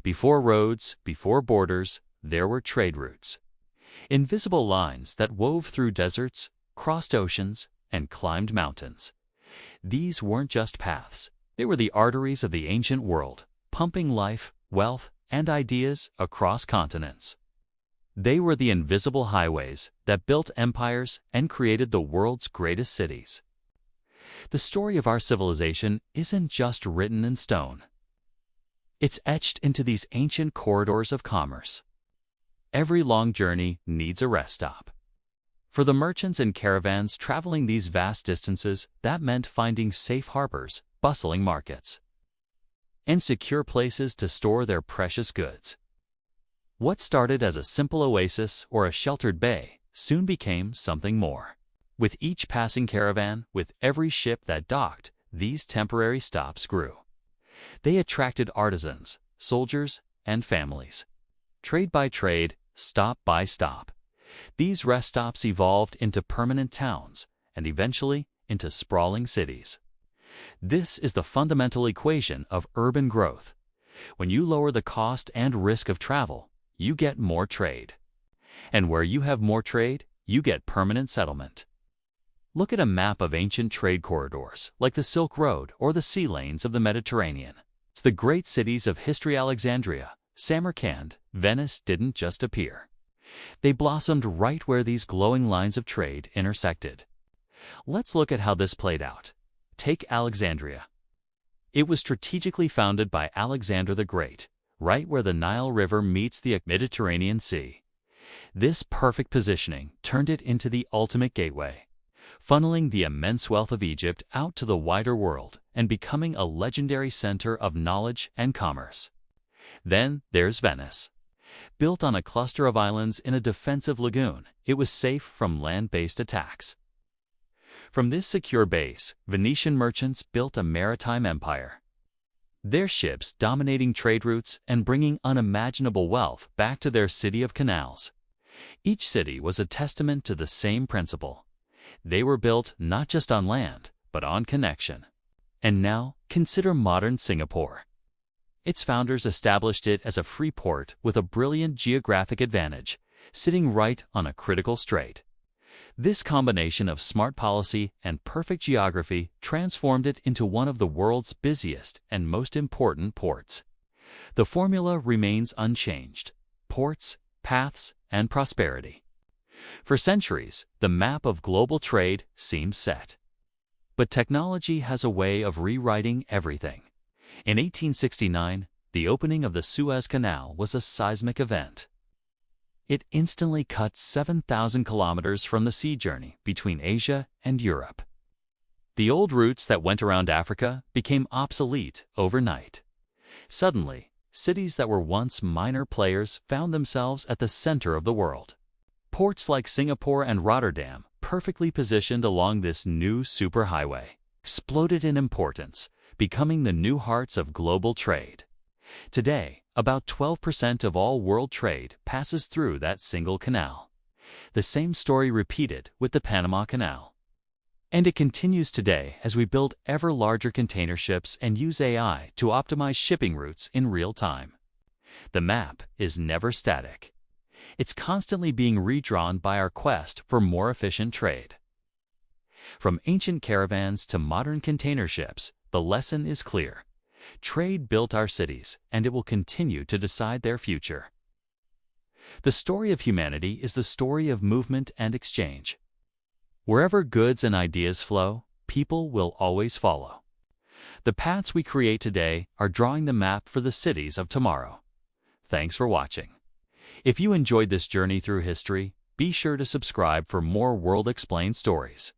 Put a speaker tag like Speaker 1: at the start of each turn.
Speaker 1: Before roads, before borders, there were trade routes. Invisible lines that wove through deserts, crossed oceans, and climbed mountains. These weren't just paths. They were the arteries of the ancient world, pumping life, wealth, and ideas across continents. They were the invisible highways that built empires and created the world's greatest cities. The story of our civilization isn't just written in stone. It's etched into these ancient corridors of commerce. Every long journey needs a rest stop. For the merchants and caravans traveling these vast distances, that meant finding safe harbors, bustling markets, and secure places to store their precious goods. What started as a simple oasis or a sheltered bay soon became something more. With each passing caravan, with every ship that docked, these temporary stops grew. They attracted artisans, soldiers, and families. Trade by trade, stop by stop. These rest stops evolved into permanent towns and eventually into sprawling cities. This is the fundamental equation of urban growth. When you lower the cost and risk of travel, you get more trade. And where you have more trade, you get permanent settlement. Look at a map of ancient trade corridors, like the Silk Road or the sea lanes of the Mediterranean. It's the great cities of history. Alexandria, Samarkand, Venice didn't just appear. They blossomed right where these glowing lines of trade intersected. Let's look at how this played out. Take Alexandria. It was strategically founded by Alexander the Great, right where the Nile River meets the Mediterranean Sea. This perfect positioning turned it into the ultimate gateway, funneling the immense wealth of Egypt out to the wider world and becoming a legendary center of knowledge and commerce. Then there's Venice. Built on a cluster of islands in a defensive lagoon, it was safe from land-based attacks. From this secure base, Venetian merchants built a maritime empire. Their ships dominating trade routes and bringing unimaginable wealth back to their city of canals. Each city was a testament to the same principle. They were built not just on land, but on connection. And now, consider modern Singapore. Its founders established it as a free port with a brilliant geographic advantage, sitting right on a critical strait. This combination of smart policy and perfect geography transformed it into one of the world's busiest and most important ports. The formula remains unchanged: ports, paths, and prosperity. For centuries, the map of global trade seemed set. But technology has a way of rewriting everything. In 1869, the opening of the Suez Canal was a seismic event. It instantly cut 7,000 kilometers from the sea journey between Asia and Europe. The old routes that went around Africa became obsolete overnight. Suddenly, cities that were once minor players found themselves at the center of the world. Ports like Singapore and Rotterdam, perfectly positioned along this new superhighway, exploded in importance, becoming the new hearts of global trade. Today, about 12% of all world trade passes through that single canal. The same story repeated with the Panama Canal. And it continues today as we build ever larger container ships and use AI to optimize shipping routes in real time. The map is never static. It's constantly being redrawn by our quest for more efficient trade. From ancient caravans to modern container ships, the lesson is clear. Trade built our cities, and it will continue to decide their future. The story of humanity is the story of movement and exchange. Wherever goods and ideas flow, people will always follow. The paths we create today are drawing the map for the cities of tomorrow. Thanks for watching. If you enjoyed this journey through history, be sure to subscribe for more World Explained stories.